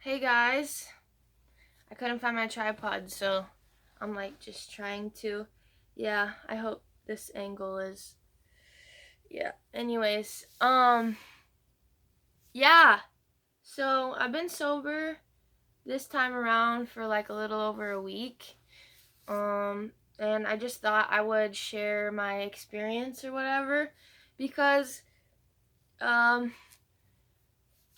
Hey guys, I couldn't find my tripod, so I'm like just trying to. Yeah, I hope this angle is. Yeah. Anyways, yeah. So I've been sober this time around for like a little over a week. And I just thought I would share my experience or whatever because um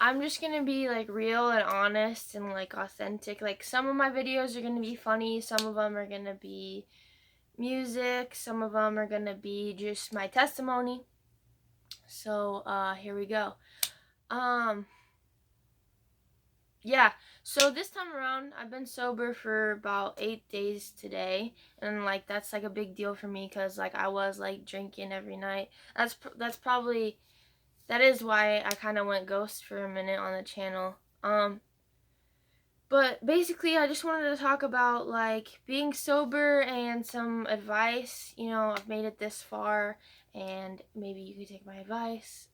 I'm just gonna be like real and honest and like authentic. Like some of my videos are gonna be funny, some of them are gonna be music, some of them are gonna be just my testimony. So here we go. Um, yeah. So this time around, I've been sober for about 8 days today, and like that's like a big deal for me because like I was like drinking every night. That's probably that is why I kind of went ghost for a minute on the channel. But basically, I just wanted to talk about like being sober and some advice. I've made it this far, and maybe you could take my advice.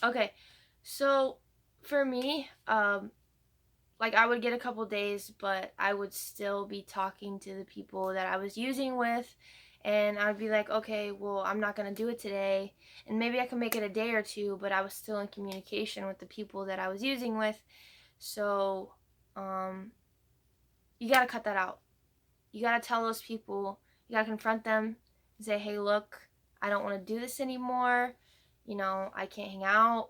Okay, so for me, like I would get a couple days, but I would still be talking to the people that I was using with, and I'd be like, okay, well, I'm not gonna do it today, and maybe I can make it a day or two, but I was still in communication with the people that I was using with, so um you gotta cut that out. You gotta tell those people, you gotta confront them and say, hey, look, I don't want to do this anymore. I can't hang out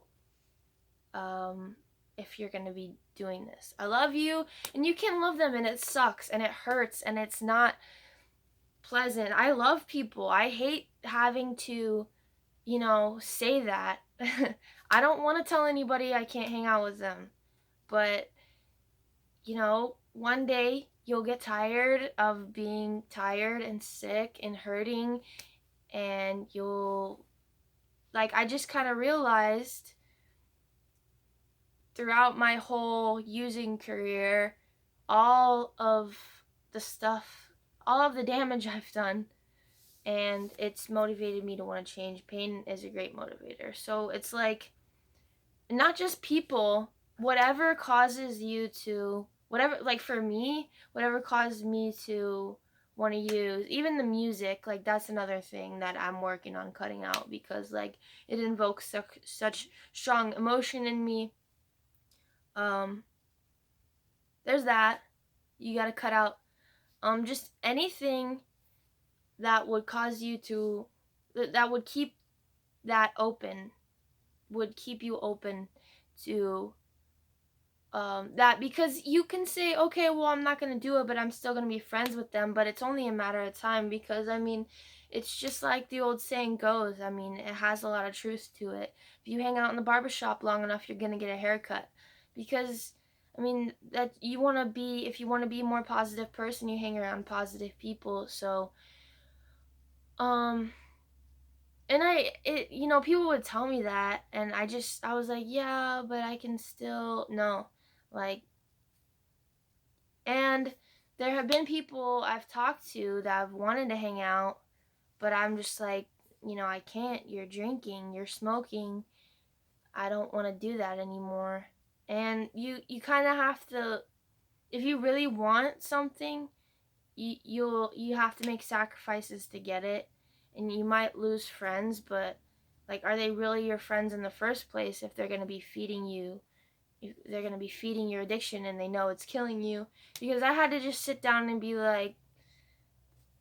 um, if you're gonna be doing this. I love you, and you can love them, and it sucks, and it hurts, and it's not pleasant. I love people. I hate having to, say that. I don't want to tell anybody I can't hang out with them, but one day you'll get tired of being tired and sick and hurting, and you'll, like, I just kind of realized throughout my whole using career, all of the stuff, all of the damage I've done, and it's motivated me to want to change. Pain is a great motivator. So it's like, not just people, whatever causes you to, whatever, like for me, whatever caused me to want to use, even the music, like that's another thing that I'm working on cutting out because like it invokes such strong emotion in me. Um, there's that. You gotta cut out just anything that would cause you to, that would keep that open, would keep you open to that, because you can say, okay, well, I'm not gonna do it, but I'm still gonna be friends with them, but it's only a matter of time, because I mean, it's just like the old saying goes. I mean, it has a lot of truth to it. If you hang out in the barbershop long enough, you're gonna get a haircut, because I mean, that you want to be, if you want to be a more positive person, you hang around positive people. So um and people would tell me that, and I was like, yeah, but I can still, no, like, and there have been people I've talked to that have wanted to hang out, but I'm just like, I can't. You're drinking, you're smoking. I don't want to do that anymore. And you kind of have to, if you really want something, you have to make sacrifices to get it, and you might lose friends, but like, are they really your friends in the first place if they're going to be feeding you, if they're going to be feeding your addiction and they know it's killing you? Because I had to just sit down and be like,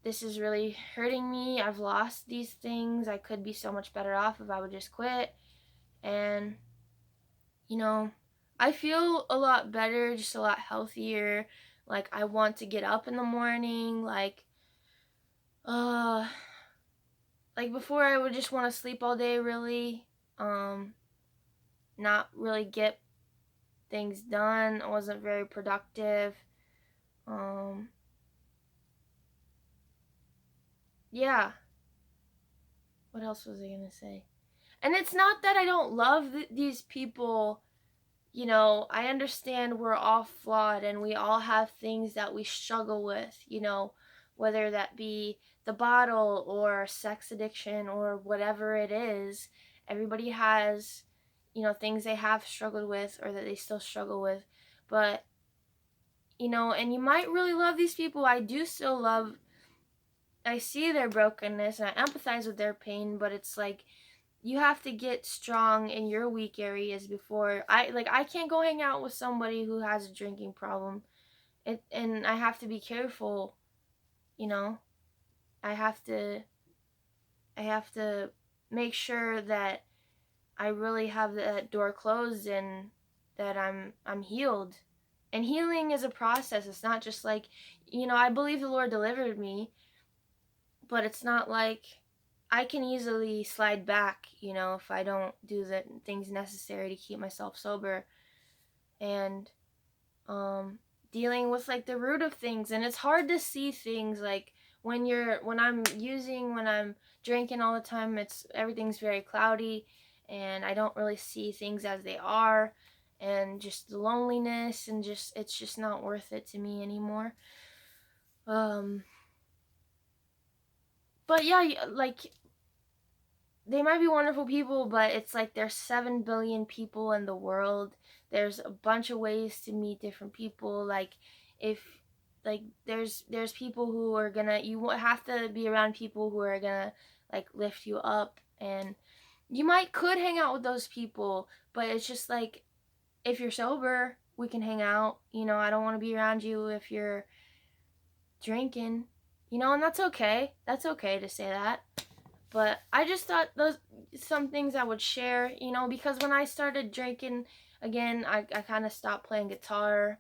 this is really hurting me. I've lost these things. I could be so much better off if I would just quit. And you know I feel a lot better, just a lot healthier. Like, I want to get up in the morning, uh like before I would just want to sleep all day, really, not really get things done. I wasn't very productive. um yeah, what else was I gonna say? And it's not that I don't love these people. I understand we're all flawed and we all have things that we struggle with, whether that be the bottle or sex addiction or whatever it is. Everybody has, things they have struggled with or that they still struggle with. But, and you might really love these people. I do still love, I see their brokenness and I empathize with their pain, but it's like, you have to get strong in your weak areas before I can't go hang out with somebody who has a drinking problem. And I have to be careful, you know. I have to I have to make sure that I really have that door closed and that I'm healed. And healing is a process. It's not just like, I believe the Lord delivered me, but it's not like I can easily slide back, if I don't do the things necessary to keep myself sober. And um dealing with like the root of things, and it's hard to see things like when I'm drinking all the time, it's everything's very cloudy and I don't really see things as they are, and just the loneliness, and just it's just not worth it to me anymore. um but yeah, like, they might be wonderful people, but it's like there's 7 billion people in the world. There's a bunch of ways to meet different people. Like, if like there's people who are gonna, you have to be around people who are gonna like lift you up, and you could hang out with those people, but it's just like, if you're sober, we can hang out. I don't want to be around you if you're drinking. And that's okay. That's okay to say that. But I just thought those some things I would share, because when I started drinking again, I kind of stopped playing guitar.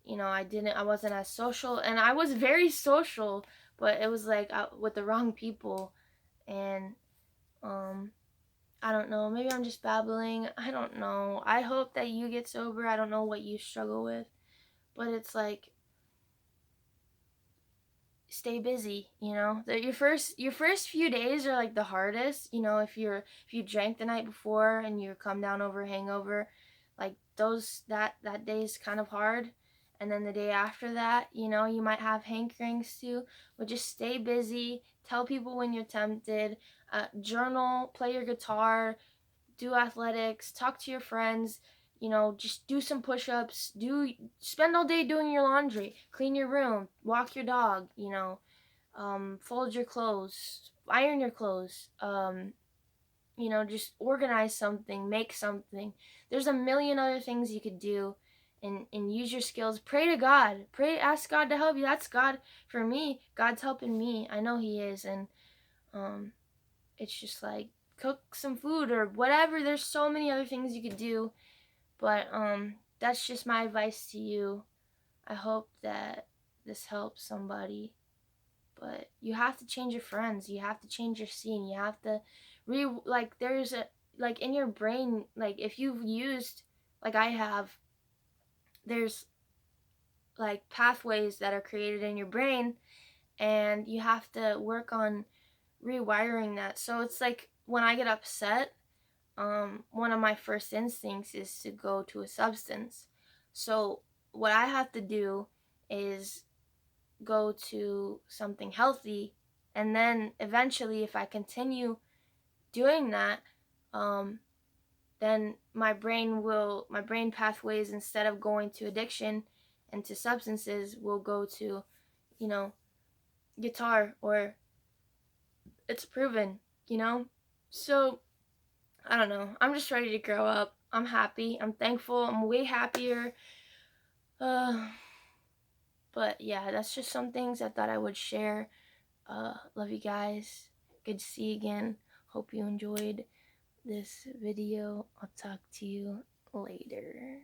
I wasn't as social, and I was very social, but it was like with the wrong people. And um I don't know, maybe I'm just babbling. I don't know. I hope that you get sober. I don't know what you struggle with, but it's like, stay busy. Your first few days are like the hardest. If you drank the night before and you come down over a hangover, like those that day is kind of hard. And then the day after that, you might have hankerings too. But just stay busy. Tell people when you're tempted. Journal, play your guitar, do athletics, talk to your friends. Just do some push-ups. Spend all day doing your laundry, clean your room, walk your dog. Fold your clothes, iron your clothes. Just organize something, make something. There's a million other things you could do, and use your skills. Pray to God. Ask God to help you. That's God for me. God's helping me. I know He is, and um, it's just like, cook some food or whatever. There's so many other things you could do, but that's just my advice to you. I hope that this helps somebody. But you have to change your friends. You have to change your scene. You have to there's a, like, in your brain, like, if you've used, like I have, there's like pathways that are created in your brain, and you have to work on rewiring that. So it's like, when I get upset, one of my first instincts is to go to a substance. So what I have to do is go to something healthy, and then eventually, if I continue doing that, um, then my brain pathways, instead of going to addiction and to substances, will go to, you know guitar, or it's proven. So I don't know, I'm just ready to grow up. I'm happy, I'm thankful, I'm way happier. uh but yeah, that's just some things I thought I would share. Love you guys. Good to see you again. Hope you enjoyed this video. I'll talk to you later.